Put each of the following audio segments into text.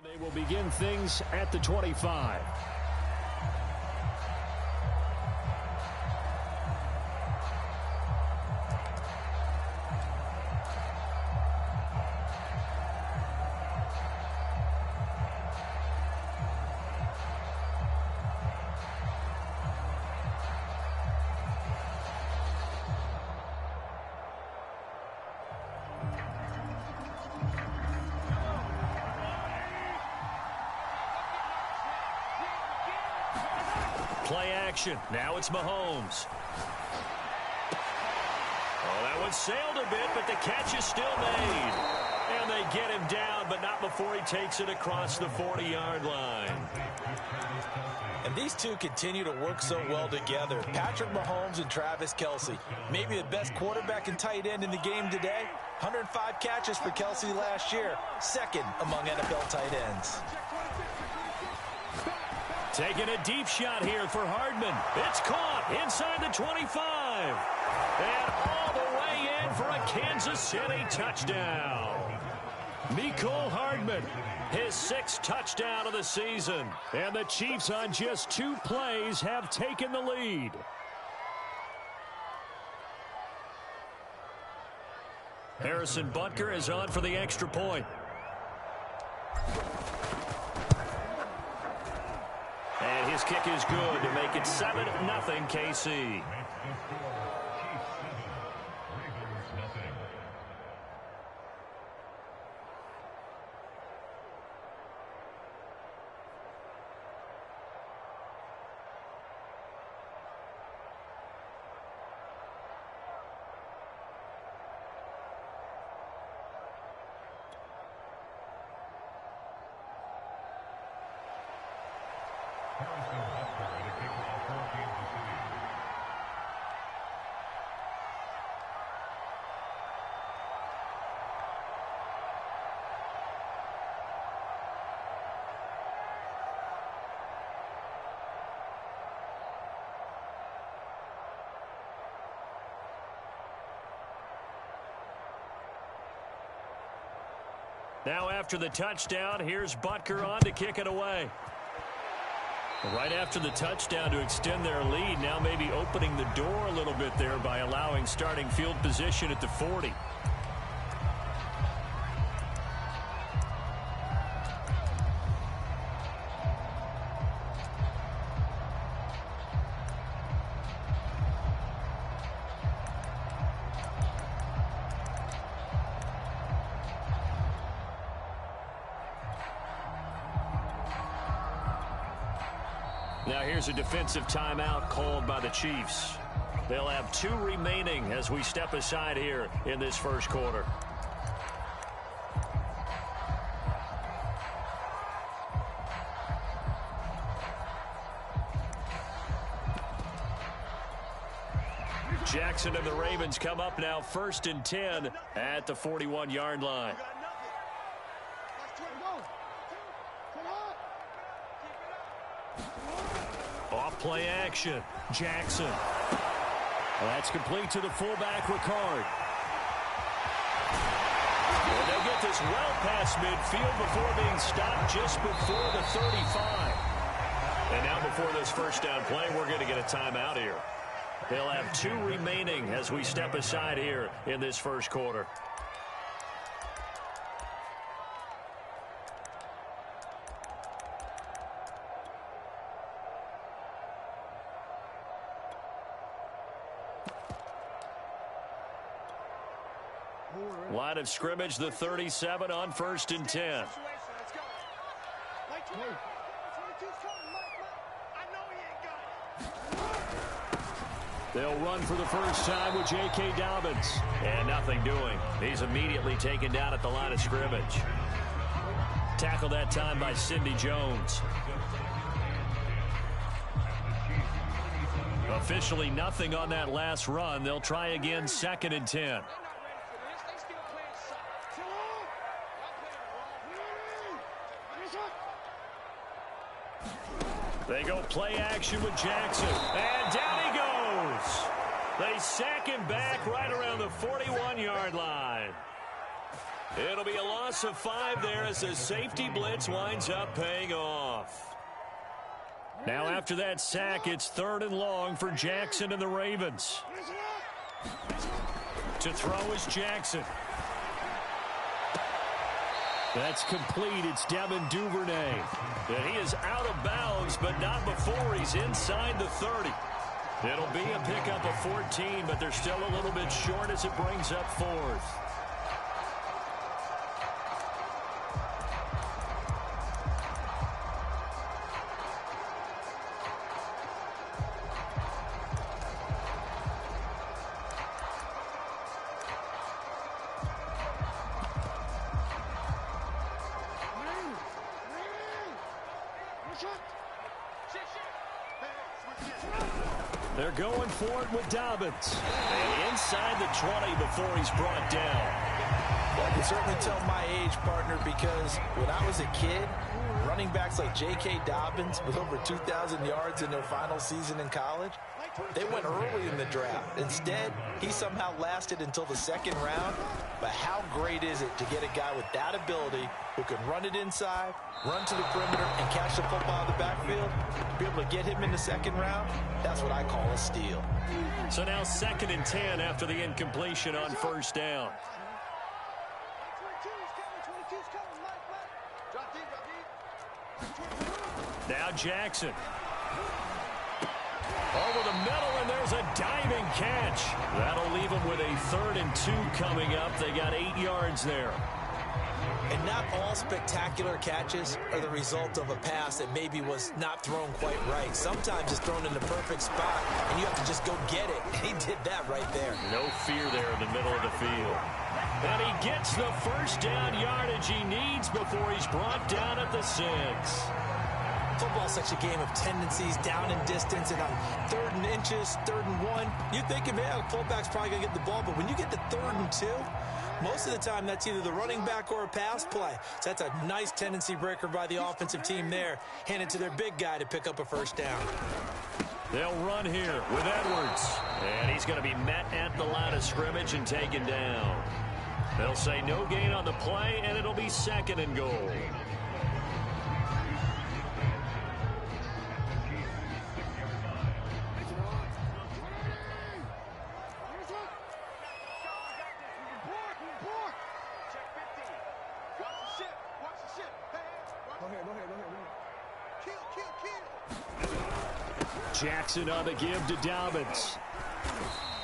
They will begin things at the 25. Play action. Now it's Mahomes. Oh, that one sailed a bit, but the catch is still made. And they get him down, but not before he takes it across the 40-yard line. And these two continue to work so well together. Patrick Mahomes and Travis Kelce. Maybe the best quarterback and tight end in the game today. 105 catches for Kelce last year. Second among NFL tight ends. Taking a deep shot here for Hardman. It's caught inside the 25. And all the way in for a Kansas City touchdown. Mecole Hardman, his 6th touchdown of the season. And the Chiefs on just 2 plays have taken the lead. Harrison Butker is on for the extra point. And his kick is good to make it 7-0 KC. Now after the touchdown, here's Butker on to kick it away. Right after the touchdown to extend their lead, now maybe opening the door a little bit there by allowing starting field position at the 40. Now here's a defensive timeout called by the Chiefs. They'll have 2 remaining as we step aside here in this first quarter. Jackson and the Ravens come up now 1st and 10 at the 41-yard line. Off-play action. Jackson. That's complete to the fullback, Ricard. And they get this well past midfield before being stopped just before the 35. And now before this first down play, we're going to get a timeout here. They'll have 2 remaining as we step aside here in this first quarter. Line of scrimmage, the 37 on 1st and 10. They'll run for the first time with J.K. Dobbins. And nothing doing. He's immediately taken down at the line of scrimmage. Tackled that time by Sidney Jones. Officially nothing on that last run. They'll try again 2nd and 10. They go play action with Jackson. And down he goes. They sack him back right around the 41-yard line. It'll be a loss of 5 there as the safety blitz winds up paying off. Now after that sack, it's 3rd and long for Jackson and the Ravens. To throw is Jackson. That's complete. It's Devin Duvernay. And he is out of bounds, but not before he's inside the 30. It'll be a pickup of 14, but they're still a little bit short as it brings up 4th. They're going for it with Dobbins. And inside the 20 before he's brought down. Well, I can certainly tell my age, partner, because when I was a kid, running backs like J.K. Dobbins with over 2,000 yards in their final season in college, they went early in the draft. Instead, he somehow lasted until the 2nd round. But how great is it to get a guy with that ability who can run it inside, run to the perimeter, and catch the football out of the backfield? Be able to get him in the 2nd round, that's what I call a steal. So now 2nd and 10 after the incompletion on 1st down. Now Jackson. Over the middle, and there's a diving catch. That'll leave them with a 3rd and 2 coming up. They got 8 yards there. And not all spectacular catches are the result of a pass that maybe was not thrown quite right. Sometimes it's thrown in the perfect spot, and you have to just go get it. And he did that right there. No fear there in the middle of the field. And he gets the 1st down yardage he needs before he's brought down at the 6. Football's such a game of tendencies, down and distance, and on 3rd and inches, 3rd and 1, you're thinking, man, the fullback's probably going to get the ball. But when you get to 3rd and 2, most of the time that's either the running back or a pass play. So that's a nice tendency breaker by the offensive team there. Hand it to their big guy to pick up a 1st down. They'll run here with Edwards. And he's going to be met at the line of scrimmage and taken down. They'll say no gain on the play, and it'll be 2nd and goal. Jackson on the give to Dobbins.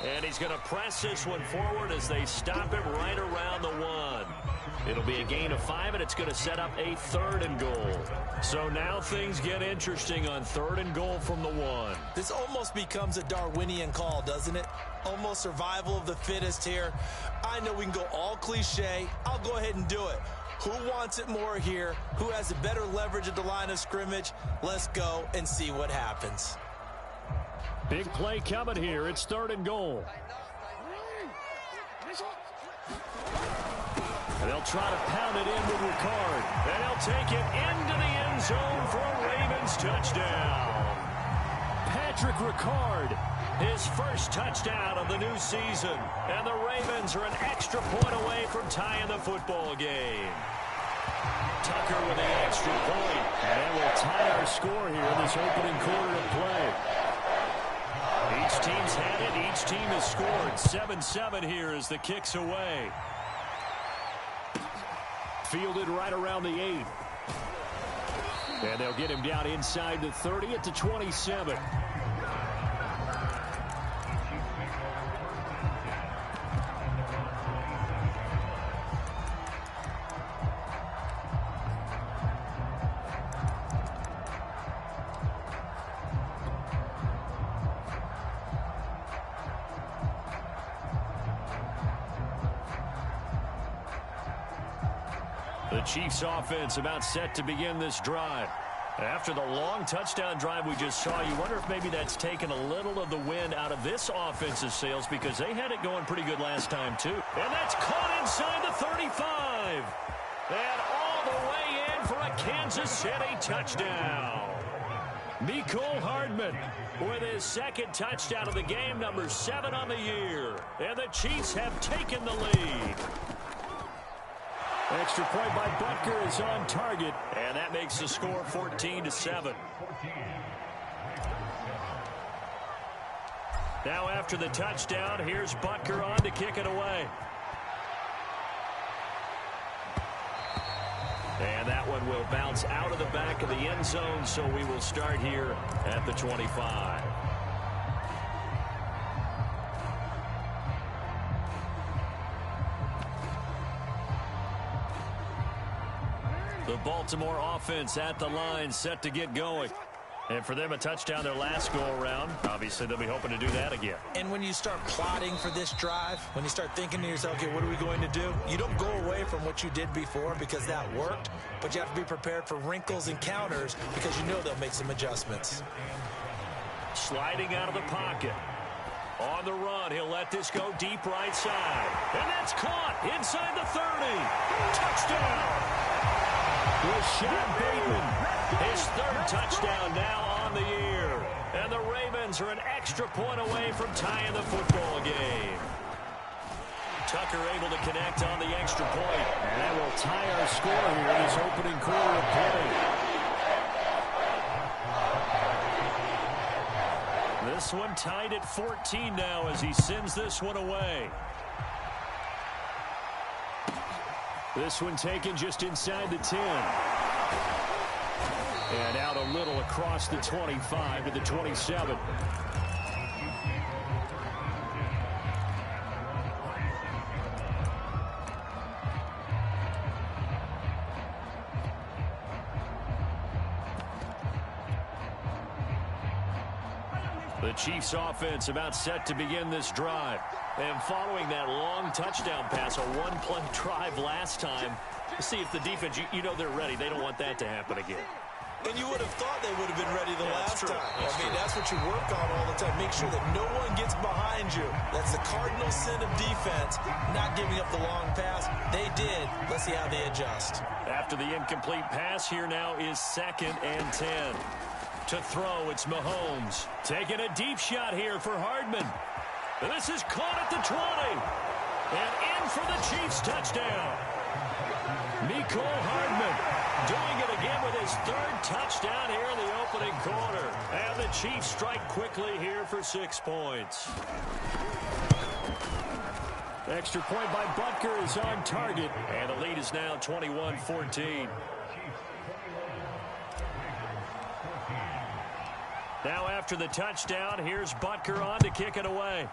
And he's going to press this one forward as they stop him right around the 1. It'll be a gain of 5, and it's going to set up a 3rd and goal. So now things get interesting on 3rd and goal from the 1. This almost becomes a Darwinian call, doesn't it? Almost survival of the fittest here. I know we can go all cliche. I'll go ahead and do it. Who wants it more here? Who has the better leverage at the line of scrimmage? Let's go and see what happens. Big play coming here. It's 3rd and goal. And they'll try to pound it in with Ricard. And they'll take it into the end zone for a Ravens touchdown. Patrick Ricard, his 1st touchdown of the new season. And the Ravens are an extra point away from tying the football game. Tucker with the extra point. And we'll tie our score here in this opening quarter of play. Each team's had it. Each team has scored. 7-7 here as the kick's away. Fielded right around the 8. And they'll get him down inside the 30 at the 27. The Chiefs offense about set to begin this drive. After the long touchdown drive we just saw, you wonder if maybe that's taken a little of the wind out of this offense's sails because they had it going pretty good last time too. And that's caught inside the 35. And all the way in for a Kansas City touchdown. Mecole Hardman with his 2nd touchdown of the game, number 7 on the year. And the Chiefs have taken the lead. Extra point by Butker is on target, and that makes the score 14-7. Now after the touchdown, here's Butker on to kick it away. And that one will bounce out of the back of the end zone, so we will start here at the 25. The Baltimore offense at the line, set to get going. And for them, a touchdown their last go-around. Obviously, they'll be hoping to do that again. And when you start plotting for this drive, when you start thinking to yourself, okay, what are we going to do? You don't go away from what you did before because that worked, but you have to be prepared for wrinkles and counters because you know they'll make some adjustments. Sliding out of the pocket. On the run, he'll let this go deep right side. And that's caught inside the 30. Touchdown! Rashad Bateman, his third touchdown now on the year. And the Ravens are an extra point away from tying the football game. Tucker able to connect on the extra point. And that will tie our score here in this opening quarter of play. This one tied at 14 now as he sends this one away. This one taken just inside the 10. And out a little across the 25 to the 27. The Chiefs offense about set to begin this drive. And following that long touchdown pass, a one-play drive last time, to see if the defense, you know they're ready. They don't want that to happen again. And you would have thought they would have been ready the last time. That's what you work on all the time. Make sure that no one gets behind you. That's the cardinal sin of defense, not giving up the long pass. They did. Let's see how they adjust. After the incomplete pass, here now is 2nd and 10. To throw, it's Mahomes. Taking a deep shot here for Hardman. And this is caught at the 20. And in for the Chiefs touchdown. Mecole Hardman doing it again with his third touchdown here in the opening quarter. And the Chiefs strike quickly here for 6 points. Extra point by Butker is on target. And the lead is now 21-14. Now after the touchdown, here's Butker on to kick it away.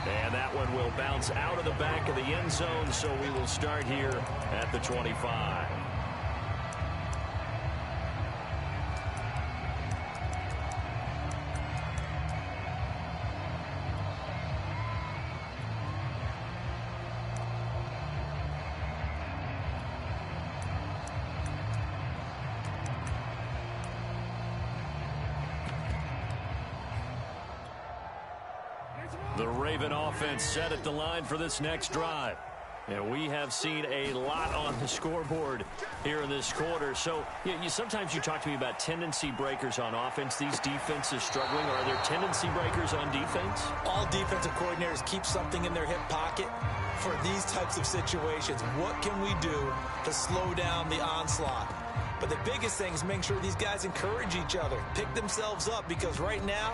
And that one will bounce out of the back of the end zone, so we will start here at the 25. The Raven offense set at the line for this next drive. And we have seen a lot on the scoreboard here in this quarter. So sometimes you talk to me about tendency breakers on offense. These defenses struggling. Are there tendency breakers on defense? All defensive coordinators keep something in their hip pocket for these types of situations. What can we do to slow down the onslaught? But the biggest thing is making sure these guys encourage each other, pick themselves up, because right now,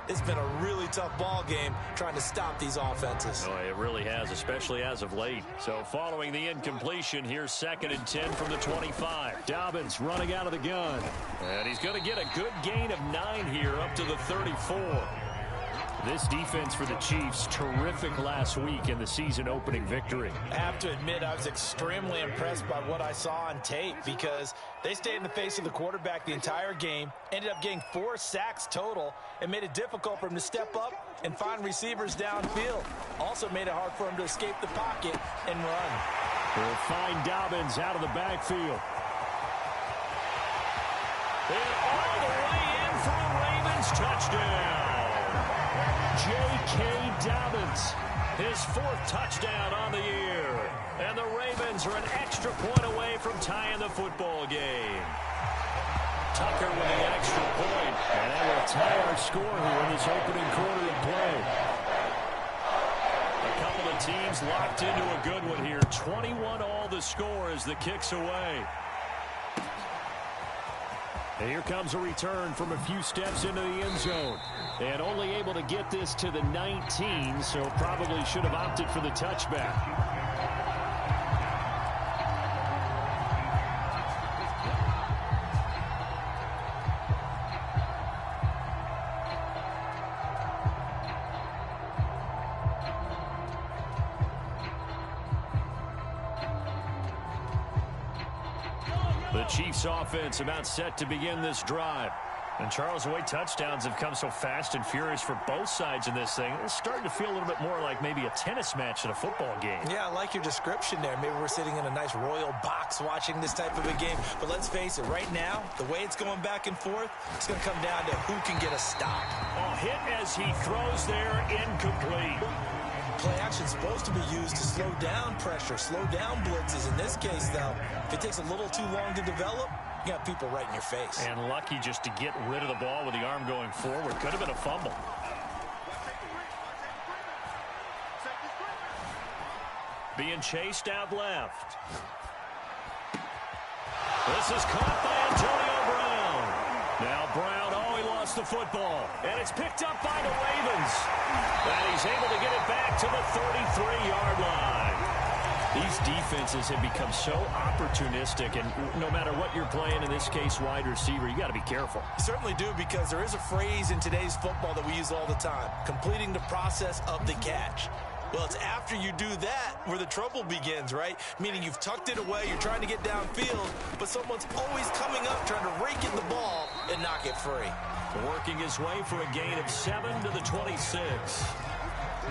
it's been a really tough ball game trying to stop these offenses. Oh, it really has, especially as of late. So following the incompletion, here's 2nd and 10 from the 25. Dobbins running out of the gun. And he's going to get a good gain of 9 here up to the 34. This defense for the Chiefs, terrific last week in the season-opening victory. I have to admit, I was extremely impressed by what I saw on tape because they stayed in the face of the quarterback the entire game, ended up getting 4 sacks total, and made it difficult for him to step up and find receivers downfield. Also made it hard for him to escape the pocket and run. We'll find Dobbins out of the backfield. And all the way in for a Ravens touchdown. J.K. Dobbins, his 4th touchdown on the year. And the Ravens are an extra point away from tying the football game. Tucker with the extra point. And that will tie our score here in this opening quarter of play. A couple of teams locked into a good one here. 21-all the score as the kick's away. And here comes a return from a few steps into the end zone. And only able to get this to the 19, so probably should have opted for the touchback. The Chiefs offense about set to begin this drive. And Charles, the way touchdowns have come so fast and furious for both sides in this thing, it's starting to feel a little bit more like maybe a tennis match at a football game. Yeah, I like your description there. Maybe we're sitting in a nice royal box watching this type of a game. But let's face it, right now, the way it's going back and forth, it's going to come down to who can get a stop. Oh, hit as he throws there, incomplete. Play action is supposed to be used to slow down pressure, slow down blitzes. In this case, though, if it takes a little too long to develop, you got people right in your face. And lucky just to get rid of the ball with the arm going forward. Could have been a fumble. Being chased out left. This is caught by Antonio Brown. Now Brown, he lost the football. And it's picked up by the Ravens. And he's able to get it back to the 33-yard line. These defenses have become so opportunistic, and no matter what you're playing, in this case wide receiver, you got to be careful. You certainly do, because there is a phrase in today's football that we use all the time, completing the process of the catch. Well, it's after you do that where the trouble begins, right? Meaning you've tucked it away, you're trying to get downfield, but someone's always coming up trying to rake in the ball and knock it free. Working his way for a gain of 7 to the 26.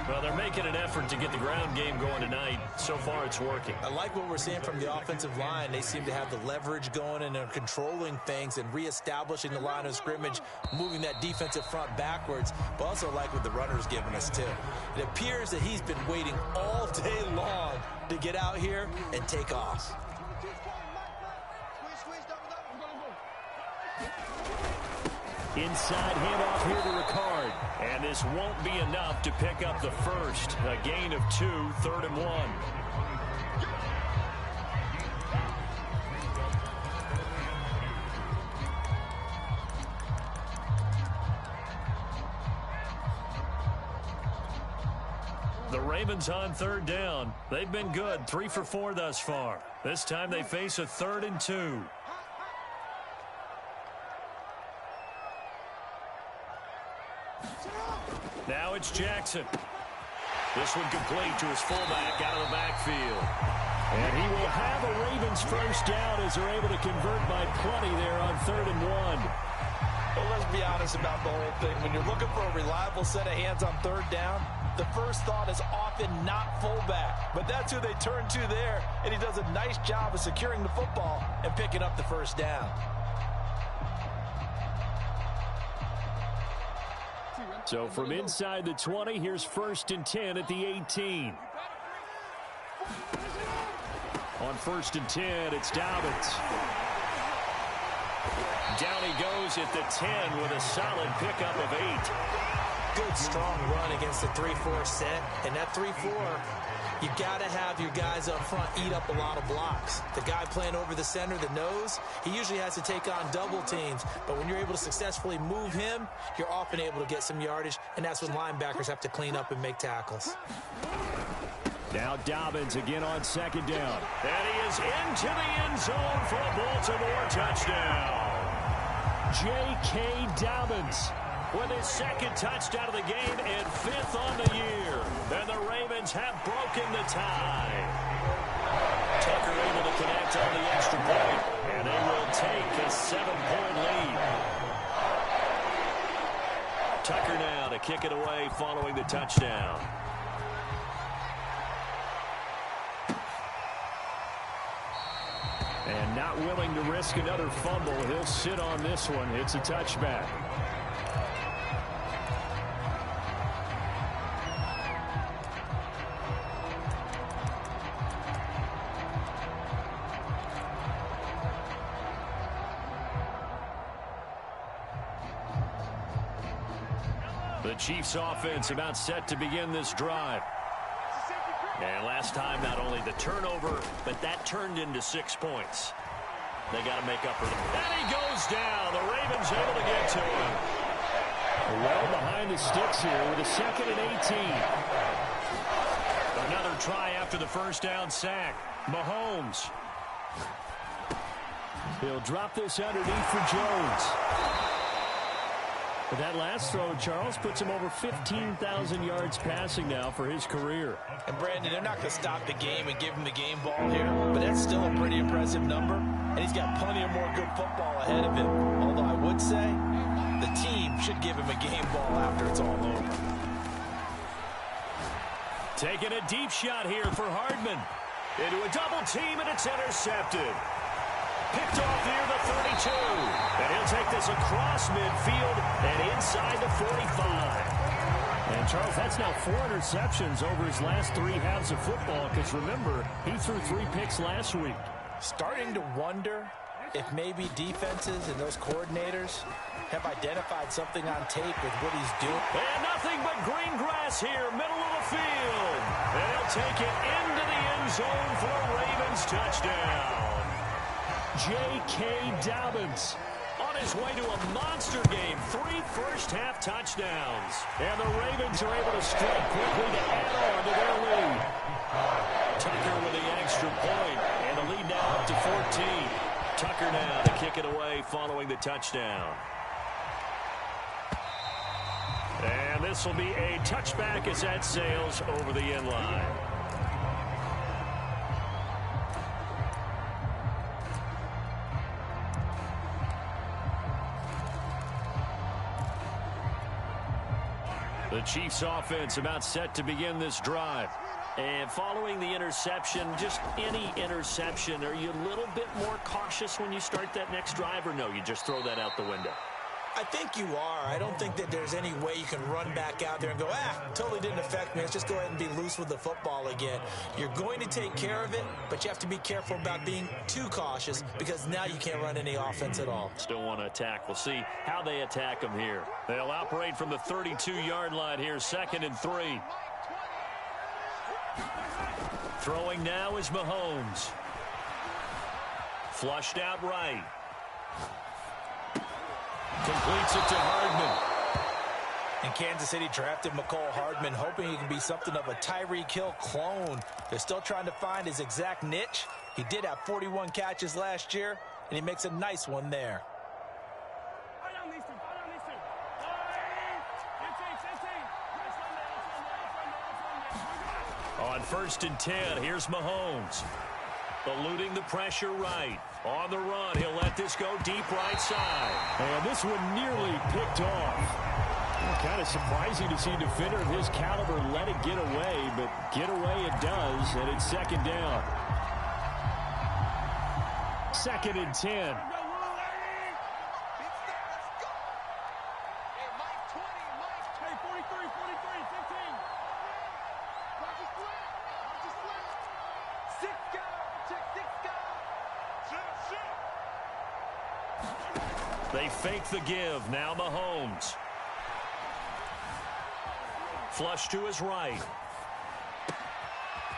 Well, they're making an effort to get the ground game going tonight. So far, it's working. I like what we're seeing from the offensive line. They seem to have the leverage going, and they're controlling things and reestablishing the line of scrimmage, moving that defensive front backwards, but also like what the runner's giving us, too. It appears that he's been waiting all day long to get out here and take off. Inside handoff here to Ricard. And this won't be enough to pick up the first. A gain of 2, 3rd and 1. The Ravens on 3rd down. They've been good, 3 for 4 thus far. This time they face a 3rd and 2. Now it's Jackson. This one complete to his fullback out of the backfield. And he will have a Ravens first down as they're able to convert by plenty there on 3rd and 1. Well, let's be honest about the whole thing. When you're looking for a reliable set of hands on 3rd down, the first thought is often not fullback. But that's who they turn to there, and he does a nice job of securing the football and picking up the first down. So from inside the 20, here's 1st and 10 at the 18. On 1st and 10, it's Dobbins. Down he goes at the 10 with a solid pickup of 8. Good, strong run against the 3-4 set. And that 3-4, you got to have your guys up front eat up a lot of blocks. The guy playing over the center, the nose, he usually has to take on double teams. But when you're able to successfully move him, you're often able to get some yardage, and that's when linebackers have to clean up and make tackles. Now Dobbins again on 2nd down. And he is into the end zone for a Baltimore touchdown. J.K. Dobbins with his 2nd touchdown of the game and 5th on the year. And the Ravens have broken the tie. Tucker able to connect on the extra point. And they will take a 7-point lead. Tucker now to kick it away following the touchdown. And not willing to risk another fumble. He'll sit on this one. It's a touchback. The Chiefs offense about set to begin this drive. And last time, not only the turnover, but that turned into 6 points. They got to make up for them. And he goes down. The Ravens able to get to him. Well behind the sticks here with a 2nd and 18. Another try after the first down sack. Mahomes. He'll drop this underneath for Jones. But that last throw, Charles, puts him over 15,000 yards passing now for his career. And Brandon, they're not going to stop the game and give him the game ball here, but that's still a pretty impressive number, and he's got plenty of more good football ahead of him. Although I would say the team should give him a game ball after it's all over. Taking a deep shot here for Hardman. Into a double team, and it's intercepted. Picked off near the 32. And he'll take this across midfield and inside the 45. And, Charles, that's now 4 interceptions over his last 3 halves of football, because, remember, he threw 3 picks last week. Starting to wonder if maybe defenses and those coordinators have identified something on tape with what he's doing. And nothing but green grass here, middle of the field. And he'll take it into the end zone for a Ravens touchdown. J.K. Dobbins on his way to a monster game. 3 first-half touchdowns. And the Ravens are able to strike quickly to add on to their lead. Tucker with the extra point. And the lead now up to 14. Tucker now to kick it away following the touchdown. And this will be a touchback as that sails over the end line. The Chiefs offense about set to begin this drive. And following the interception, just any interception, are you a little bit more cautious when you start that next drive, or no, you just throw that out the window? I think you are. I don't think that there's any way you can run back out there and go, totally didn't affect me. Let's just go ahead and be loose with the football again. You're going to take care of it, but you have to be careful about being too cautious, because now you can't run any offense at all. Still want to attack. We'll see how they attack them here. They'll operate from the 32-yard line here, 2nd and 3. Throwing now is Mahomes. Flushed out right. Completes it to Hardman. And Kansas City drafted McCole Hardman, hoping he can be something of a Tyreek Hill clone. They're still trying to find his exact niche. He did have 41 catches last year, and he makes a nice one there. On 1st and 10, here's Mahomes. Eluding the pressure right. On the run, he'll let this go deep right side. And this one nearly picked off. Kind of surprising to see a defender of his caliber let it get away, but get away it does, and it's 2nd down. 2nd and 10. They fake the give. Now Mahomes. Flush to his right.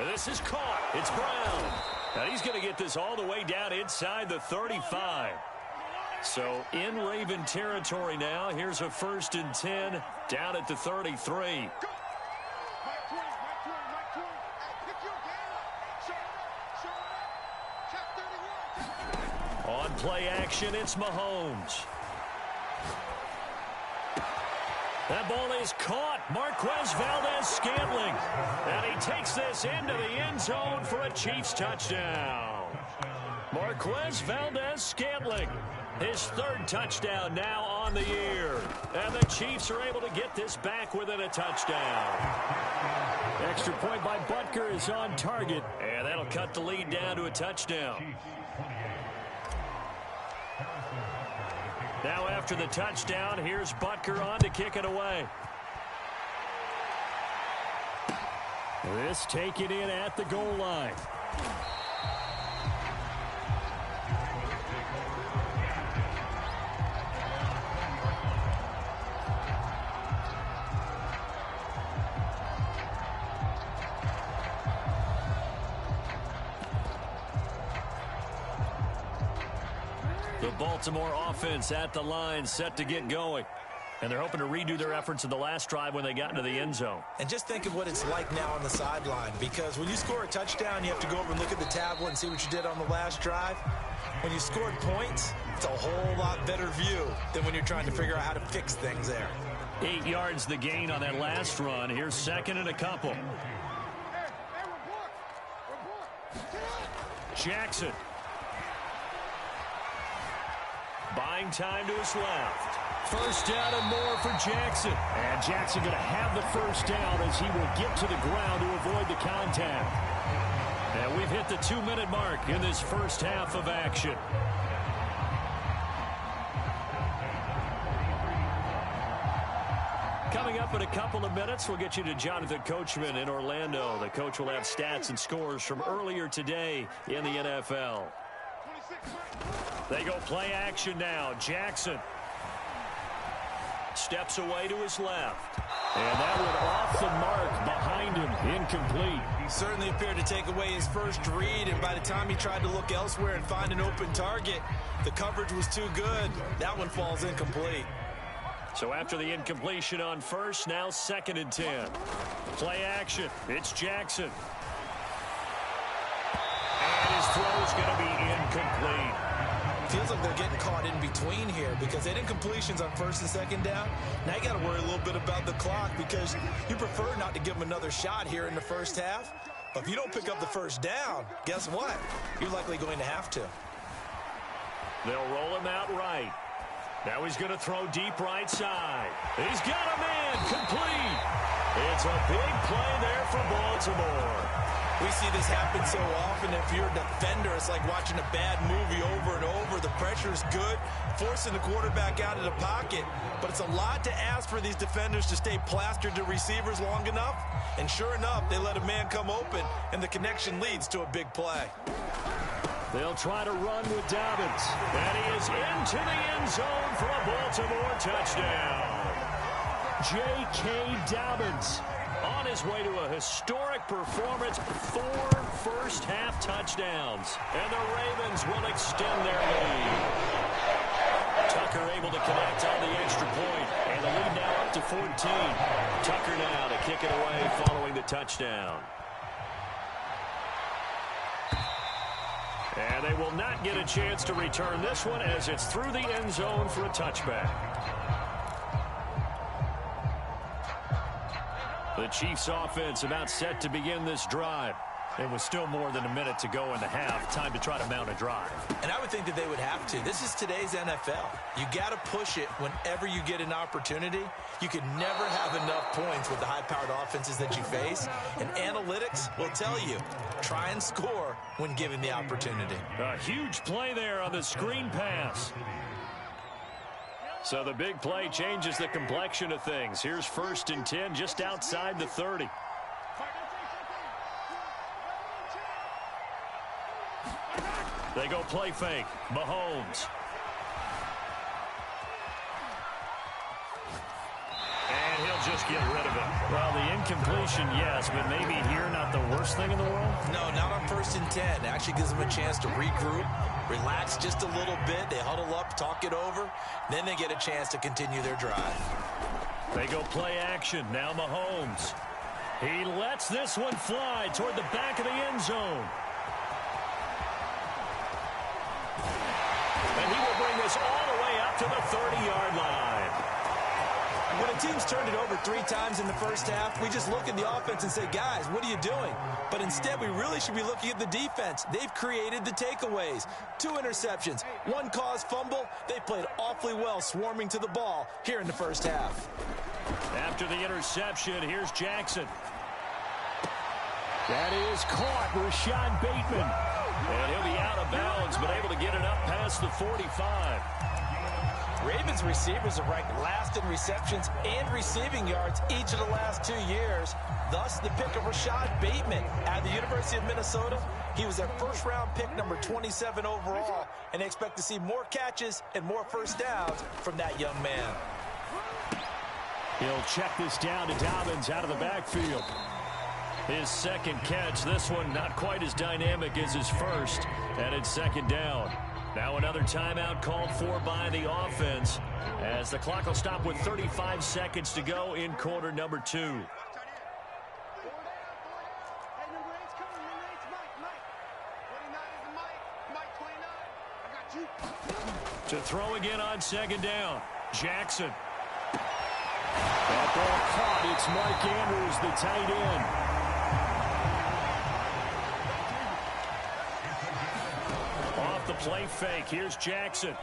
And this is caught. It's Brown. Now he's going to get this all the way down inside the 35. So in Raven territory now. Here's a 1st and 10 down at the 33. On play action, it's Mahomes. That ball is caught. Marquez Valdez-Scantling. And he takes this into the end zone for a Chiefs touchdown. Marquez Valdez-Scantling. His 3rd touchdown now on the year. And the Chiefs are able to get this back within a touchdown. Extra point by Butker is on target. And that'll cut the lead down to a touchdown. Now after the touchdown, here's Butker on to kick it away. This taken in at the goal line. The Baltimore offense at the line, set to get going. And they're hoping to redo their efforts in the last drive when they got into the end zone. And just think of what it's like now on the sideline, because when you score a touchdown, you have to go over and look at the tablet and see what you did on the last drive. When you scored points, it's a whole lot better view than when you're trying to figure out how to fix things there. 8 yards the gain on that last run. Here's second and a couple. Jackson. Buying time to his left. First down and more for Jackson. And Jackson going to have the first down as he will get to the ground to avoid the contact. And we've hit the 2-minute mark in this first half of action. Coming up in a couple of minutes, we'll get you to Jonathan Coachman in Orlando. The coach will have stats and scores from earlier today in the NFL. They go play action now. Jackson steps away to his left. And that went off the mark behind him. Incomplete. He certainly appeared to take away his first read, and by the time he tried to look elsewhere and find an open target, the coverage was too good. That one falls incomplete. So after the incompletion on first, now second and 10. Play action. It's Jackson. And his throw's going to be incomplete. Feels like they're getting caught in between here because they had incompletions on first and second down. Now you got to worry a little bit about the clock because you prefer not to give them another shot here in the first half. But if you don't pick up the first down, guess what? You're likely going to have to. They'll roll him out right. Now he's going to throw deep right side. He's got a man complete. It's a big play there for Baltimore. We see this happen so often. If you're a defender, it's like watching a bad movie over and over. The pressure is good, forcing the quarterback out of the pocket. But it's a lot to ask for these defenders to stay plastered to receivers long enough. And sure enough, they let a man come open, and the connection leads to a big play. They'll try to run with Dobbins. And he is into the end zone for a Baltimore touchdown. J.K. Dobbins on his way to a historic performance, 4 first-half touchdowns. And the Ravens will extend their lead. Tucker able to connect on the extra point, and the lead now up to 14. Tucker now to kick it away following the touchdown. And they will not get a chance to return this one as it's through the end zone for a touchback. The Chiefs offense about set to begin this drive. It was still more than a minute to go in the half. Time to try to mount a drive. And I would think that they would have to. This is today's NFL. You got to push it whenever you get an opportunity. You can never have enough points with the high-powered offenses that you face. And analytics will tell you, try and score when given the opportunity. A huge play there on the screen pass. So the big play changes the complexion of things. Here's first and 10 just outside the 30. They go play fake. Mahomes. And he'll just get rid of it. Well, the incompletion, yes, but maybe here not the worst thing in the world? No, not on first and 10. It actually gives them a chance to regroup, relax just a little bit. They huddle up, talk it over. Then they get a chance to continue their drive. They go play action. Now Mahomes. He lets this one fly toward the back of the end zone. And he will bring this all the way up to the 30-yard line. When a team's turned it over 3 times in the first half, we just look at the offense and say, guys, what are you doing? But instead, we really should be looking at the defense. They've created the takeaways. 2 interceptions, 1 caused fumble. They played awfully well swarming to the ball here in the first half. After the interception, here's Jackson. That is caught. Rashad Bateman. And he'll be out of bounds, but able to get it up past the 45. Ravens receivers are ranked last in receptions and receiving yards each of the last 2 years. Thus, the pick of Rashad Bateman at the University of Minnesota. He was their first-round pick, number 27 overall, and they expect to see more catches and more first downs from that young man. He'll check this down to Dobbins out of the backfield. His second catch, this one not quite as dynamic as his first, and it's second down. Now another timeout called for by the offense as the clock will stop with 35 seconds to go in quarter number 2. To throw again on second down, Jackson. That ball caught. It's Mark Andrews, the tight end. Off the play fake. Here's Jackson.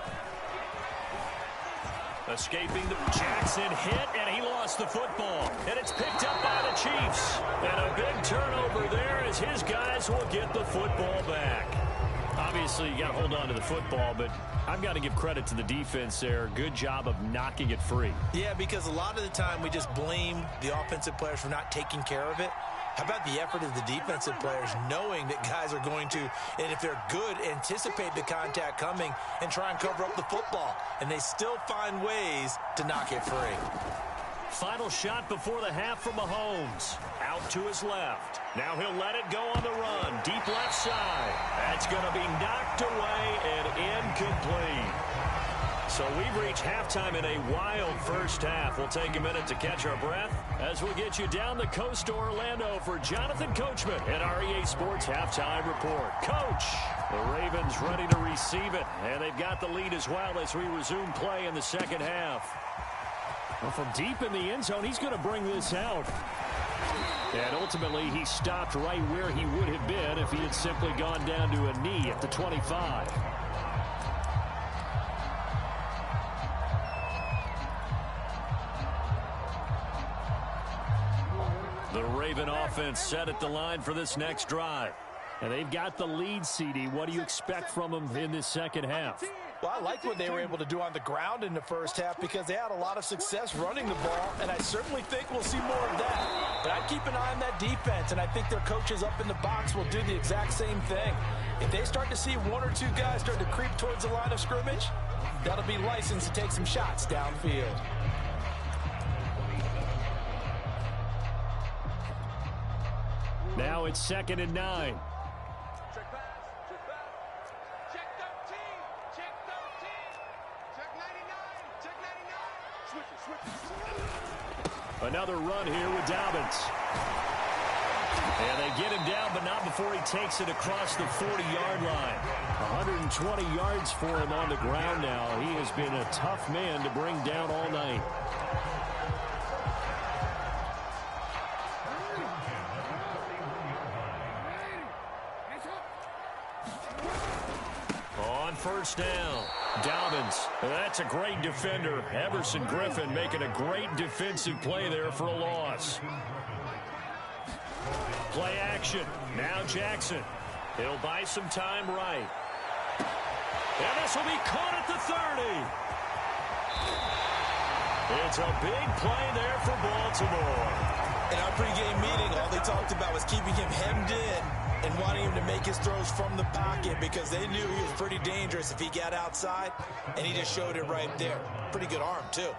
Escaping the Jackson hit, and he lost the football. And it's picked up by the Chiefs. And a big turnover there as his guys will get the football back. Obviously, you got to hold on to the football, but I've got to give credit to the defense there. Good job of knocking it free. Yeah, because a lot of the time we just blame the offensive players for not taking care of it. How about the effort of the defensive players knowing that guys are going to, and if they're good, anticipate the contact coming and try and cover up the football. And they still find ways to knock it free. Final shot before the half from Mahomes. Out to his left. Now he'll let it go on the run. Deep left side. That's going to be knocked away and incomplete. So we've reached halftime in a wild first half. We'll take a minute to catch our breath as we get you down the coast to Orlando for Jonathan Coachman at our EA Sports Halftime Report. Coach, the Ravens ready to receive it, and they've got the lead as well as we resume play in the second half. Well, from deep in the end zone, he's going to bring this out. And ultimately, he stopped right where he would have been if he had simply gone down to a knee at the 25. The Raven offense set at the line for this next drive. And they've got the lead, CD. What do you expect from them in this second half? Well, I like what they were able to do on the ground in the first half because they had a lot of success running the ball, and I certainly think we'll see more of that. But I'd keep an eye on that defense, and I think their coaches up in the box will do the exact same thing. If they start to see one or two guys start to creep towards the line of scrimmage, that'll be license to take some shots downfield. Now it's 2nd and 9. Another run here with Dobbins. And they get him down, but not before he takes it across the 40-yard line. 120 yards for him on the ground now. He has been a tough man to bring down all night. On first down, Dobbins. That's a great defender. Everson Griffin making a great defensive play there for a loss. Play action. Now Jackson. He'll buy some time right. And this will be caught at the 30. It's a big play there for Baltimore. In our pregame meeting, all they talked about was keeping him hemmed in and wanting him to make his throws from the pocket because they knew he was pretty dangerous if he got outside, and he just showed it right there. Pretty good arm, too.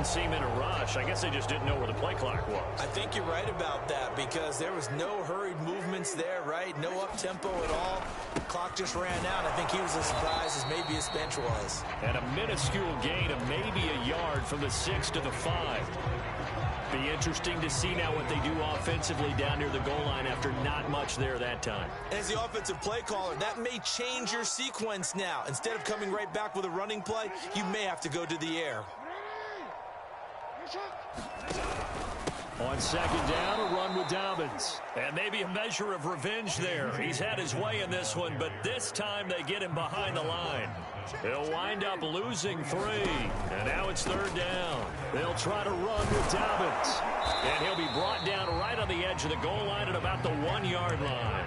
Seem in a rush. I guess they just didn't know where the play clock was. I think you're right about that because there was no hurried movements there, right? No up-tempo at all. The clock just ran out. I think he was as surprised as maybe his bench was. And a minuscule gain of maybe a yard from the 6 to the 5. Be interesting to see now what they do offensively down near the goal line after not much there that time. As the offensive play caller, that may change your sequence now. Instead of coming right back with a running play, you may have to go to the air. On second down, a run with Dobbins. And maybe a measure of revenge there. He's had his way in this one, but this time they get him behind the line. He'll wind up losing 3. And now it's 3rd down. They'll try to run with Dobbins. And he'll be brought down right on the edge of the goal line at about the 1-yard line.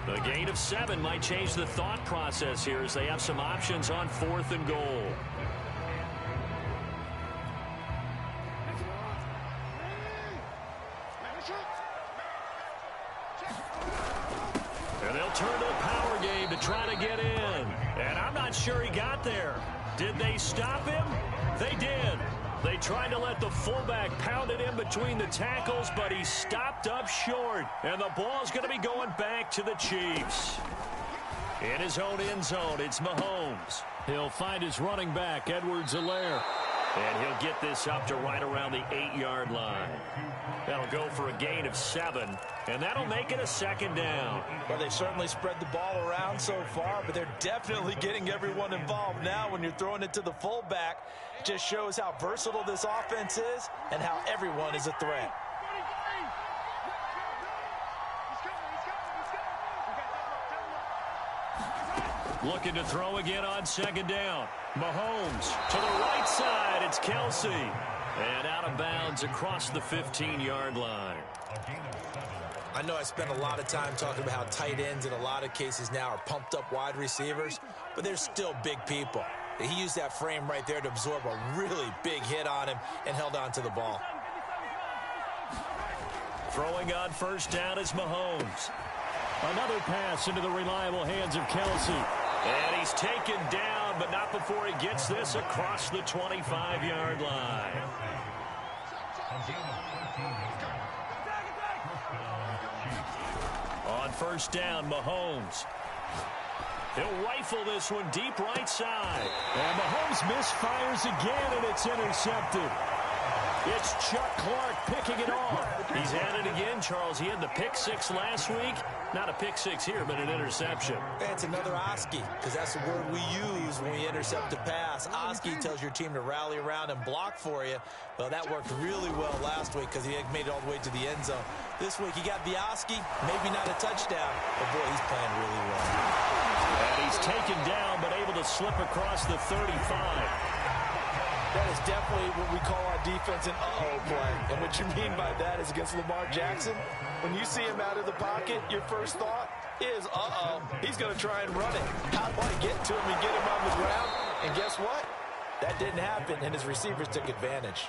The gain of 7 might change the thought process here as they have some options on 4th and goal. And they'll turn to the power game to try to get in. And I'm not sure he got there. Did they stop him? They did. They tried to let the fullback pound it in between the tackles, but he stopped up short. And the ball's going to be going back to the Chiefs. In his own end zone, it's Mahomes. He'll find his running back, Edwards-Helaire. And he'll get this up to right around the 8-yard line. That'll go for a gain of 7, and that'll make it a second down. Well, they certainly spread the ball around so far, but they're definitely getting everyone involved now when you're throwing it to the fullback. Just shows how versatile this offense is and how everyone is a threat. Looking to throw again on second down. Mahomes to the right side. It's Kelsey. And out of bounds across the 15-yard line. I know I spent a lot of time talking about how tight ends in a lot of cases now are pumped up wide receivers, but they're still big people. He used that frame right there to absorb a really big hit on him and held on to the ball. Throwing on first down is Mahomes. Another pass into the reliable hands of Kelsey. And he's taken down, but not before he gets this across the 25-yard line. On first down, Mahomes. He'll rifle this one deep right side. And Mahomes misfires again, and it's intercepted. It's Chuck Clark picking it off. He's at it again, Charles. He had the pick 6 last week. Not a pick 6 here, but an interception. It's another Oski, because that's the word we use when we intercept a pass. Oski tells your team to rally around and block for you. Well, that worked really well last week because he made it all the way to the end zone. This week he got the Oski, maybe not a touchdown, but boy, he's playing really well. And he's taken down, but able to slip across the 35. That is definitely what we call our defense an uh-oh play. And what you mean by that is against Lamar Jackson, when you see him out of the pocket, your first thought is, uh-oh, he's going to try and run it. How do I get to him and get him on the ground? And guess what? That didn't happen, and his receivers took advantage.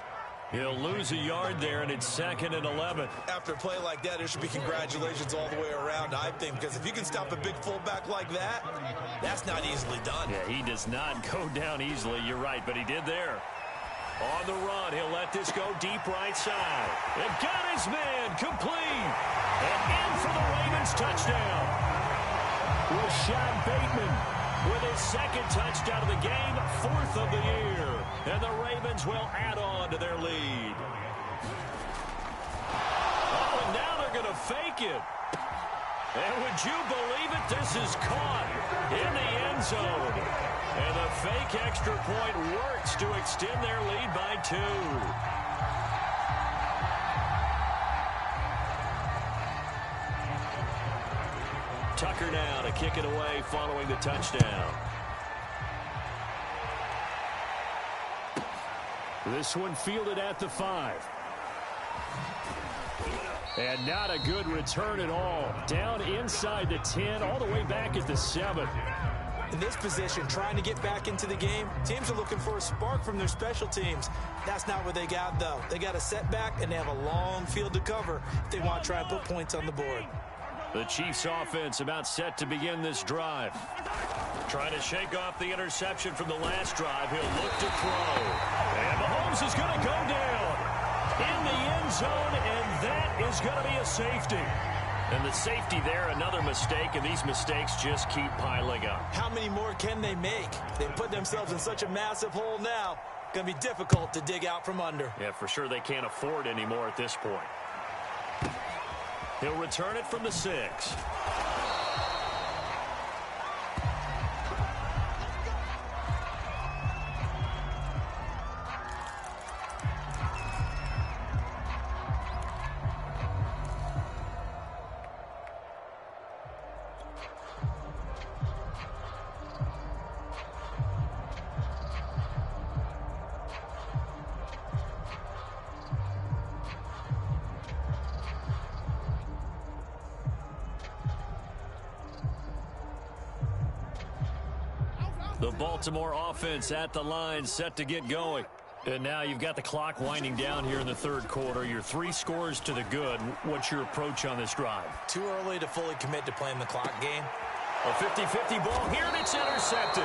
He'll lose a yard there, and it's 2nd and 11. After a play like that, there should be congratulations all the way around, I think, because if you can stop a big fullback like that, that's not easily done. Yeah, he does not go down easily. You're right, but he did there. On the run, he'll let this go deep right side. And got his man complete. And in for the Ravens touchdown. Rashad Bateman with his 2nd touchdown of the game, 4th of the year. And the Ravens will add on to their lead. Oh, and now they're going to fake it. And would you believe it? This is caught in the end zone. And the fake extra point works to extend their lead by 2. Tucker now to kick it away following the touchdown. This one fielded at the 5. And not a good return at all. Down inside the 10, all the way back at the 7. In this position, trying to get back into the game, teams are looking for a spark from their special teams. That's not what they got, though. They got a setback, and they have a long field to cover if they want to try and put points on the board. The Chiefs offense about set to begin this drive. Trying to shake off the interception from the last drive. He'll look to throw. And Mahomes is going to go down in the end zone, and that is going to be a safety. And the safety there, another mistake, and these mistakes just keep piling up. How many more can they make? They put themselves in such a massive hole now. Going to be difficult to dig out from under. Yeah, for sure they can't afford anymore at this point. He'll return it from the 6. The Baltimore offense at the line, set to get going. And now you've got the clock winding down here in the 3rd quarter. Your 3 scores to the good. What's your approach on this drive? Too early to fully commit to playing the clock game. A 50-50 ball here, and it's intercepted.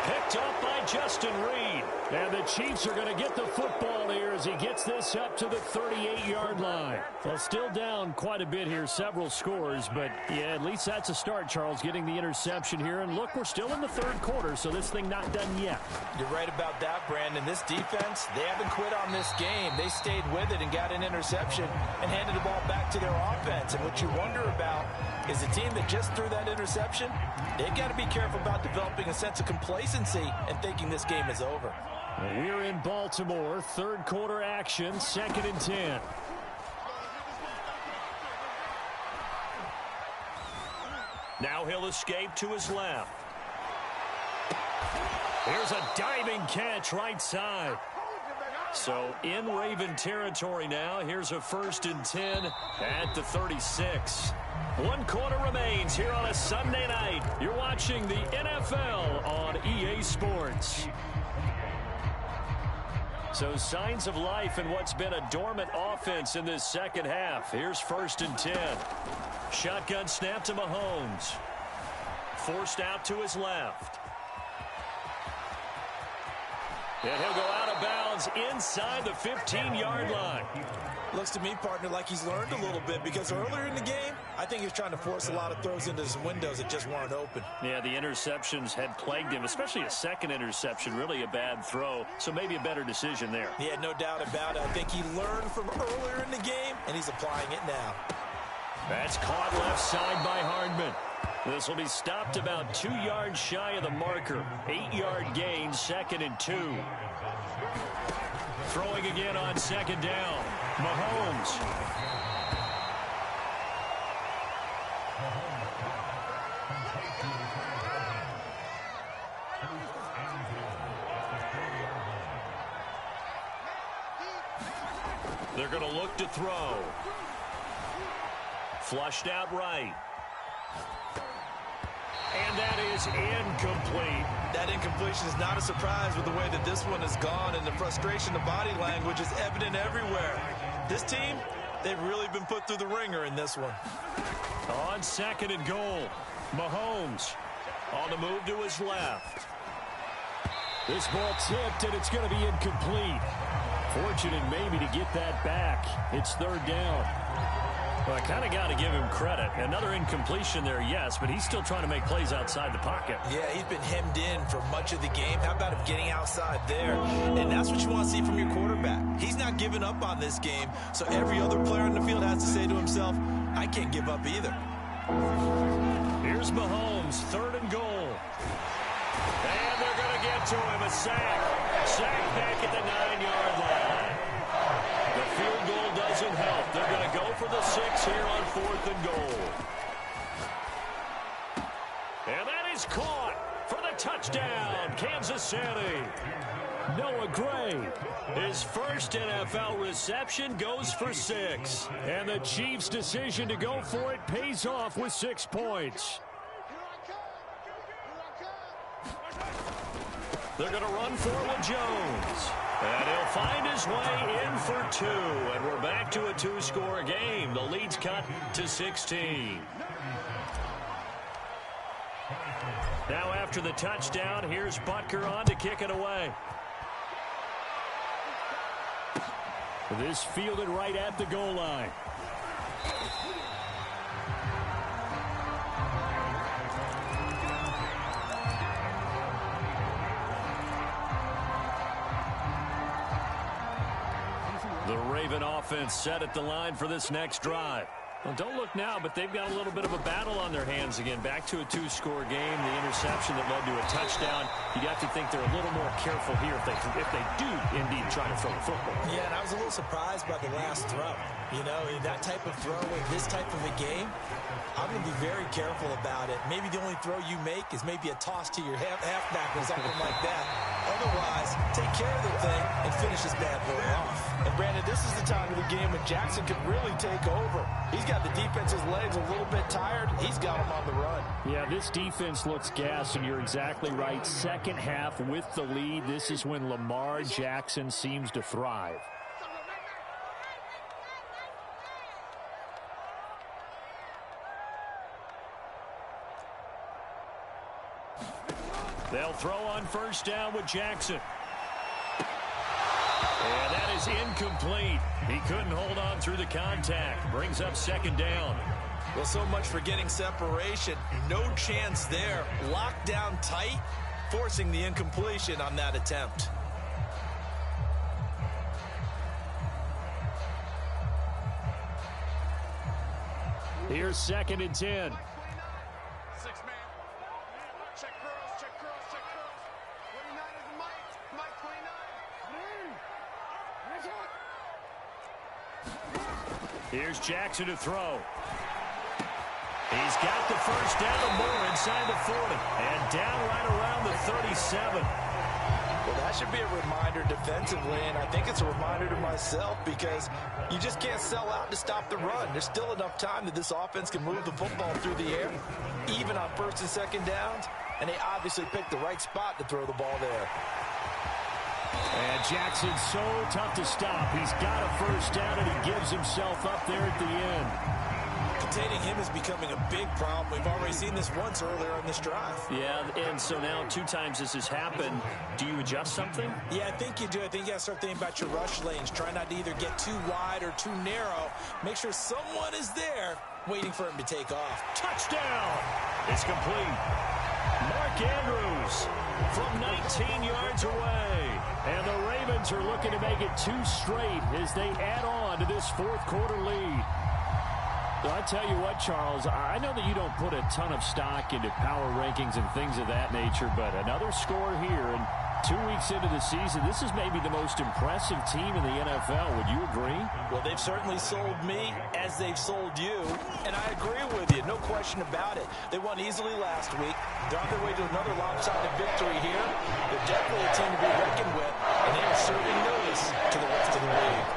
Picked up by Justin Reed. And the Chiefs are going to get the football here as he gets this up to the 38-yard line. Well, still down quite a bit here, several scores, but yeah, at least that's a start, Charles, getting the interception here. And look, we're still in the third quarter, so this thing not done yet. You're right about that, Brandon. This defense, they haven't quit on this game. They stayed with it and got an interception and handed the ball back to their offense. And what you wonder about is the team that just threw that interception, they've got to be careful about developing a sense of complacency and thinking this game is over. We're in Baltimore, third quarter action, 2nd and 10. Now he'll escape to his left. Here's a diving catch right side. So in Raven territory now. Here's a 1st and 10 at the 36. 1 quarter remains here on a Sunday night. You're watching the NFL on EA Sports. So signs of life in what's been a dormant offense in this second half. Here's 1st and 10. Shotgun snap to Mahomes. Forced out to his left. And he'll go out of bounds inside the 15-yard line. Looks to me, partner, like he's learned a little bit because earlier in the game, I think he was trying to force a lot of throws into some windows that just weren't open. Yeah, the interceptions had plagued him, especially a second interception, really a bad throw. So maybe a better decision there. Yeah, no doubt about it. I think he learned from earlier in the game, and he's applying it now. That's caught left side by Hardman. This will be stopped about 2 yards shy of the marker. 8-yard gain, 2nd and 2. Throwing again on 2nd down. Mahomes. They're going to look to throw. Flushed out right. And that is incomplete. That incompletion is not a surprise with the way that this one has gone, and the frustration, the body language is evident everywhere. This team, they've really been put through the ringer in this one. On 2nd and goal, Mahomes on the move to his left. This ball tipped, and it's going to be incomplete. Fortunate maybe to get that back. It's 3rd down. Well, I kind of got to give him credit. Another incompletion there, yes, but he's still trying to make plays outside the pocket. Yeah, he's been hemmed in for much of the game. How about him getting outside there? And that's what you want to see from your quarterback. He's not giving up on this game, so every other player in the field has to say to himself, I can't give up either. Here's Mahomes, 3rd and goal. And they're going to get to him, a sack. Sack back at the 9-yard line. The field goal doesn't help. They're going to go for the 6 here on 4th and goal. And that is caught for the touchdown, Kansas City. Noah Gray. His first NFL reception goes for 6. And the Chiefs' decision to go for it pays off with 6 points. They're going to run for it with Jones. And he'll find his way in for 2. And we're back to a 2-score game. The lead's cut to 16. Now after the touchdown, here's Butker on to kick it away. This fielded right at the goal line. The Raven offense set at the line for this next drive. Well, don't look now, but they've got a little bit of a battle on their hands again. Back to a 2-score game. The interception that led to a touchdown. You'd have to think they're a little more careful here if they do indeed try to throw the football. Yeah, and I was a little surprised by the last throw. You know, that type of throw in this type of a game, I'm going to be very careful about it. Maybe the only throw you make is maybe a toss to your halfback or something like that. Otherwise, take care of the thing and finish this bad boy off. And Brandon, this is the time of the game when Jackson could really take over. He's got the defense's legs a little bit tired. He's got him on the run. Yeah, this defense looks gassed, and you're exactly right. Second half with the lead, this is when Lamar Jackson seems to thrive. They'll throw on first down with Jackson. And that is incomplete. He couldn't hold on through the contact. Brings up second down. Well, so much for getting separation. No chance there. Locked down tight, forcing the incompletion on that attempt. Here's 2nd and 10. Here's Jackson to throw. He's got the first down, more inside the 40. And down right around the 37. Well, that should be a reminder defensively, and I think it's a reminder to myself because you just can't sell out to stop the run. There's still enough time that this offense can move the football through the air, even on 1st and 2nd downs, and they obviously picked the right spot to throw the ball there. And Jackson's so tough to stop. He's got a first down, and he gives himself up there at the end. Containing him is becoming a big problem. We've already seen this once earlier on this drive. Yeah, and so now 2 times this has happened. Do you adjust something? Yeah, I think you do. I think you got to start thinking about your rush lanes. Try not to either get too wide or too narrow. Make sure someone is there waiting for him to take off. Touchdown! It's complete. Mark Andrews from 19 yards away. And the Ravens are looking to make it 2 straight as they add on to this 4th quarter lead. So I tell you what, Charles, I know that you don't put a ton of stock into power rankings and things of that nature, but another score here, and 2 weeks into the season, this is maybe the most impressive team in the NFL. Would you agree? Well, they've certainly sold me as they've sold you, and I agree with you, no question about it. They won easily last week. They're on their way to another lopsided victory here. They're definitely a team to be reckoned with, and they are serving notice to the rest of the league.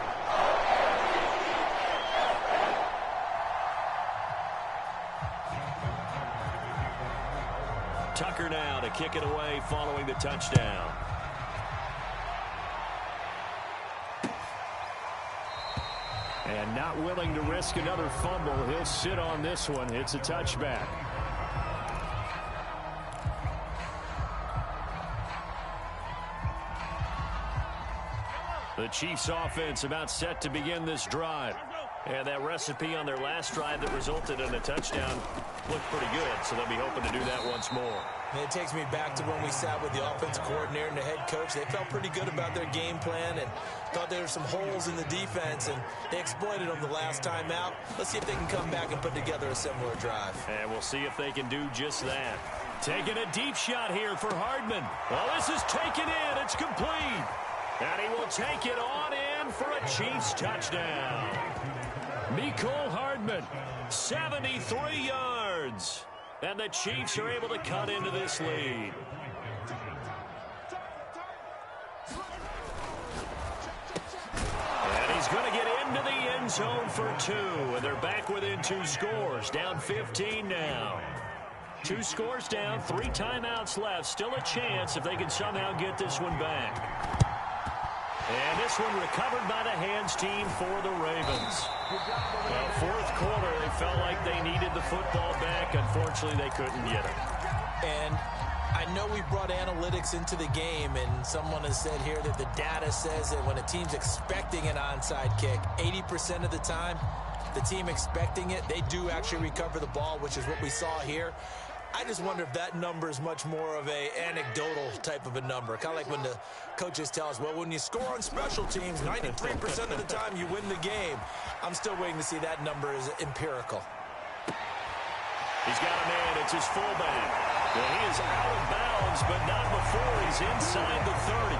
Tucker now to kick it away following the touchdown. And not willing to risk another fumble. He'll sit on this one. It's a touchback. The Chiefs offense about set to begin this drive. And that recipe on their last drive that resulted in a touchdown looked pretty good, so they'll be hoping to do that once more. And it takes me back to when we sat with the offensive coordinator and the head coach. They felt pretty good about their game plan and thought there were some holes in the defense, and they exploited them the last time out. Let's see if they can come back and put together a similar drive. And we'll see if they can do just that. Taking a deep shot here for Hardman. Well, this is taken in. It's complete. And he will take it on in for a Chiefs touchdown. Mecole Hardman, 73 yards. And the Chiefs are able to cut into this lead. And he's going to get into the end zone for 2. And they're back within 2 scores. Down 15 now. 2 scores down, 3 timeouts left. Still a chance if they can somehow get this one back. And this one recovered by the hands team for the Ravens. Well, 4th quarter, they felt like they needed the football back. Unfortunately, they couldn't get it. And I know we brought analytics into the game, and someone has said here that the data says that when a team's expecting an onside kick, 80% of the time, the team expecting it, they do actually recover the ball, which is what we saw here. I just wonder if that number is much more of a anecdotal type of a number. Kind of like when the coaches tell us, well, when you score on special teams, 93% of the time you win the game. I'm still waiting to see that number is empirical. He's got a man. It's his fullback. Well, he is out of bounds, but not before he's inside the 30.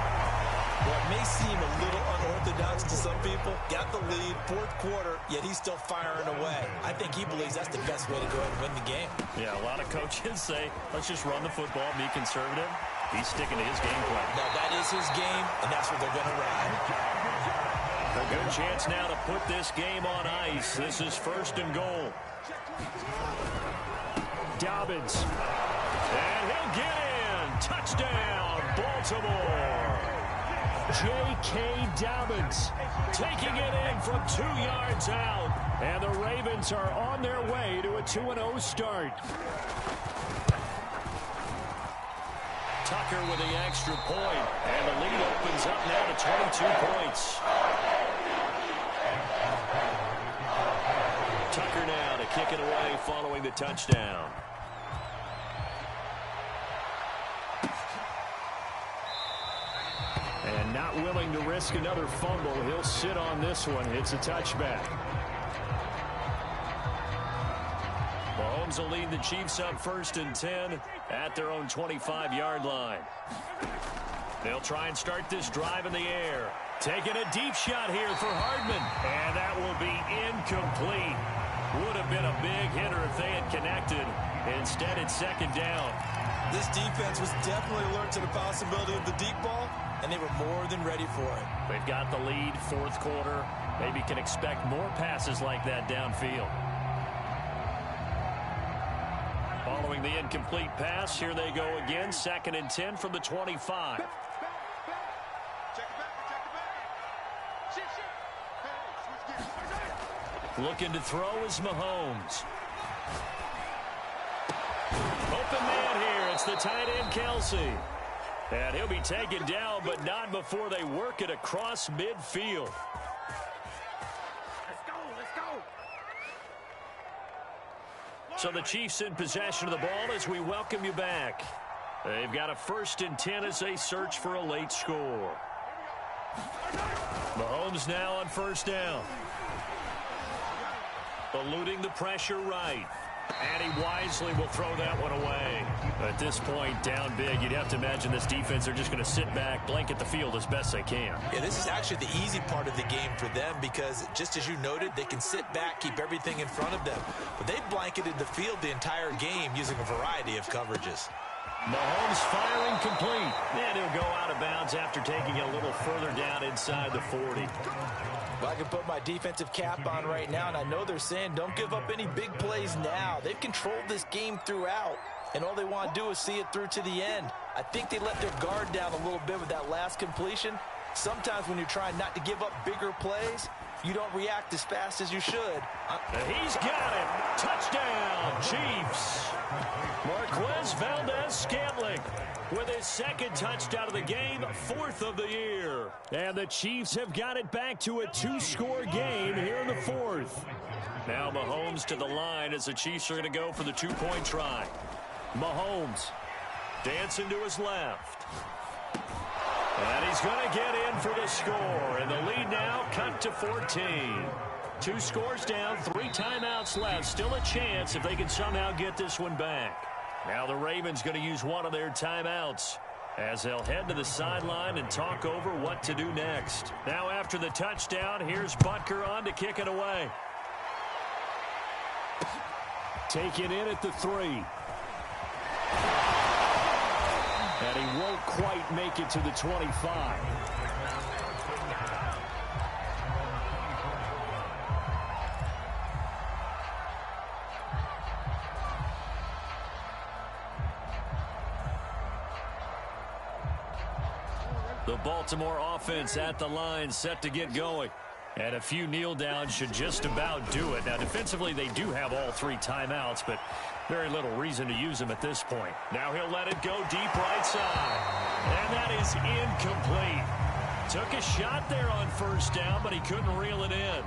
What may seem a little unorthodox to some people, got the lead, 4th quarter, yet he's still firing away. I think he believes that's the best way to go ahead and win the game. Yeah, a lot of coaches say, let's just run the football, be conservative. He's sticking to his game plan. No, that is his game, and that's what they're going to ride. A good chance now to put this game on ice. This is 1st and goal. Dobbins. And he'll get in. Touchdown, Baltimore. J.K. Dobbins taking it in from 2 yards out. And the Ravens are on their way to a 2-0 start. Tucker with the extra point. And the lead opens up now to 22 points. Tucker now to kick it away following the touchdown. And not willing to risk another fumble. He'll sit on this one. It's a touchback. Mahomes will lead the Chiefs up 1st and 10 at their own 25-yard line. They'll try and start this drive in the air. Taking a deep shot here for Hardman. And that will be incomplete. Would have been a big hitter if they had connected. Instead, it's 2nd down. This defense was definitely alert to the possibility of the deep ball, and they were more than ready for it. They've got the lead, 4th quarter. Maybe can expect more passes like that downfield. Following the incomplete pass, here they go again. 2nd and 10 from the 25. Looking to throw is Mahomes. Open man here. It's the tight end, Kelsey. And he'll be taken down, but not before they work it across midfield. Let's go. So the Chiefs in possession of the ball as we welcome you back. They've got a 1st and 10 as they search for a late score. Mahomes now on 1st down. Eluding the pressure right. And he wisely will throw that one away. At this point, down big, you'd have to imagine this defense are just going to sit back, blanket the field as best they can. Yeah, this is actually the easy part of the game for them because, just as you noted, they can sit back, keep everything in front of them. But they've blanketed the field the entire game using a variety of coverages. Mahomes firing complete. And he'll go out of bounds after taking it a little further down inside the 40. Well, I can put my defensive cap on right now, and I know they're saying don't give up any big plays now. They've controlled this game throughout, and all they want to do is see it through to the end. I think they let their guard down a little bit with that last completion. Sometimes when you're trying not to give up bigger plays, you don't react as fast as you should. He's got it. Touchdown, Chiefs. Marquez Valdez-Scantling with his 2nd touchdown of the game, 4th of the year. And the Chiefs have got it back to a 2-score game here in the 4th. Now Mahomes to the line as the Chiefs are going to go for the 2-point try. Mahomes dancing to his left. And he's going to get in for the score. And the lead now cut to 14. 2 scores down, 3 timeouts left. Still a chance if they can somehow get this one back. Now the Ravens going to use one of their timeouts as they'll head to the sideline and talk over what to do next. Now after the touchdown, here's Butker on to kick it away. Taken in at the 3. And he won't quite make it to the 25. The Baltimore offense at the line set to get going. And a few kneel downs should just about do it. Now, defensively, they do have all 3 timeouts, but very little reason to use them at this point. Now he'll let it go deep right side. And that is incomplete. Took a shot there on 1st down, but he couldn't reel it in.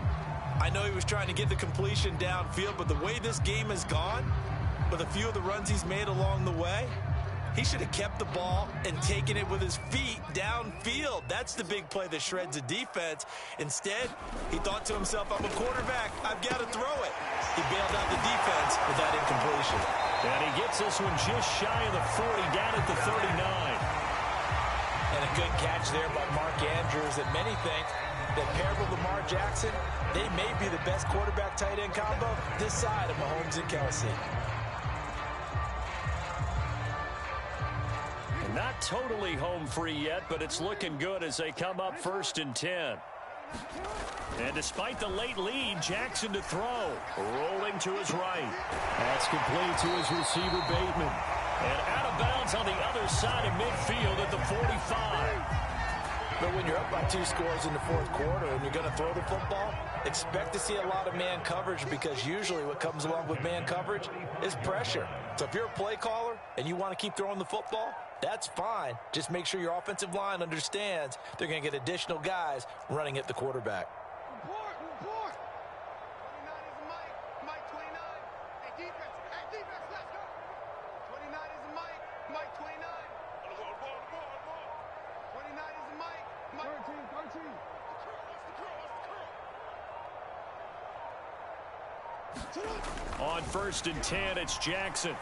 I know he was trying to get the completion downfield, but the way this game has gone, with a few of the runs he's made along the way, he should have kept the ball and taken it with his feet downfield. That's the big play that shreds a defense. Instead, he thought to himself, I'm a quarterback. I've got to throw it. He bailed out the defense with that incompletion. And he gets this one just shy of the 40, down at the 39. And a good catch there by Mark Andrews that many think that paired with Lamar Jackson, they may be the best quarterback-tight end combo this side of Mahomes and Kelsey. Not totally home free yet, but it's looking good as they come up 1st and 10. And despite the late lead, Jackson to throw. Rolling to his right. That's complete to his receiver, Bateman. And out of bounds on the other side of midfield at the 45. But when you're up by 2 scores in the 4th quarter and you're going to throw the football, expect to see a lot of man coverage because usually what comes along with man coverage is pressure. So if you're a play caller and you want to keep throwing the football, That's fine. Just make sure your offensive line understands they're going to get additional guys running at the quarterback. Report! 29 is Mike. Mike 29. Hey, defense. Hey, defense, let's go. 29 is Mike. Mike 29. 29 is Mike. Mike 13. On 1st and 10, it's Jackson.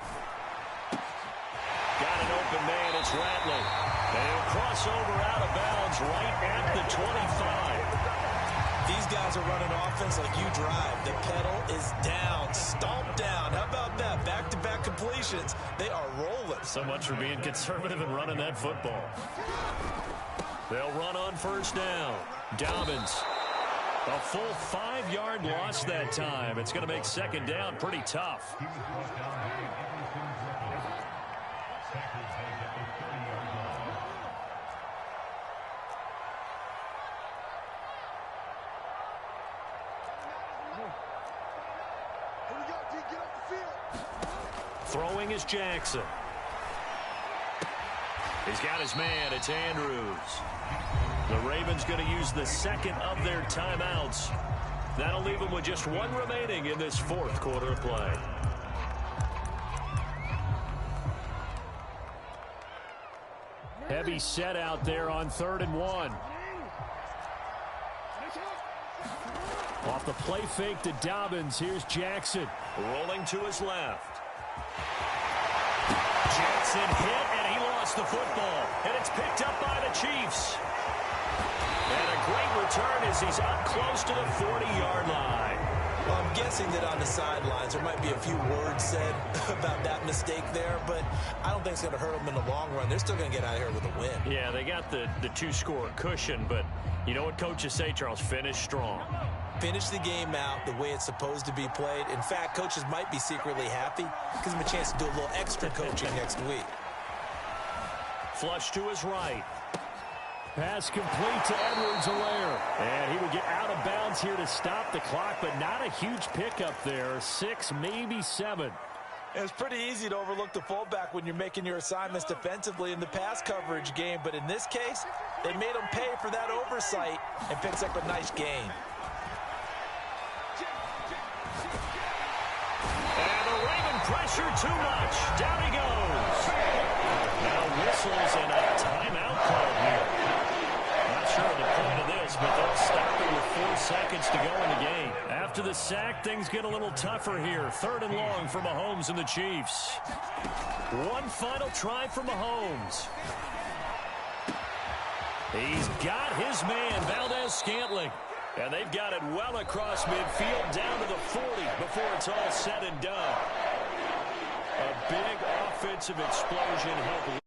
Got an open man, it's Rattling. And he'll cross over out of bounds right at the 25. These guys are running offense like you drive. The pedal is down, stomped down. How about that? Back-to-back completions. They are rolling. So much for being conservative and running that football. They'll run on 1st down. Dobbins. A full 5-yard loss that time. It's going to make 2nd down pretty tough. Throwing is Jackson. He's got his man. It's Andrews. The Ravens going to use the 2nd of their timeouts. That'll leave them with just 1 remaining in this 4th quarter of play. Heavy set out there on 3rd and 1. Off the play fake to Dobbins. Here's Jackson. Rolling to his left. Jackson hit, and he lost the football. And it's picked up by the Chiefs. And a great return as he's up close to the 40-yard line. Well, I'm guessing that on the sidelines there might be a few words said about that mistake there, but I don't think it's going to hurt them in the long run. They're still going to get out of here with a win. Yeah, they got the 2-score cushion, but you know what coaches say, Charles? Finish strong. Finish the game out the way it's supposed to be played. In fact, coaches might be secretly happy. Gives them a chance to do a little extra coaching next week. Flush to his right. Pass complete to Edwards-Helaire. And he would get out of bounds here to stop the clock, but not a huge pickup there. 6, maybe 7. It's pretty easy to overlook the fullback when you're making your assignments defensively in the pass coverage game, but in this case, they made him pay for that oversight and picks up a nice gain. And the Raven pressure too much. Down he goes. Now whistles and a timeout call here. Not sure of the point of this, but they'll stop it with 4 seconds to go in the game. After the sack, things get a little tougher here. 3rd and long for Mahomes and the Chiefs. One final try for Mahomes. He's got his man, Valdez-Scantling. And they've got it well across midfield down to the 40 before it's all said and done. A big offensive explosion helped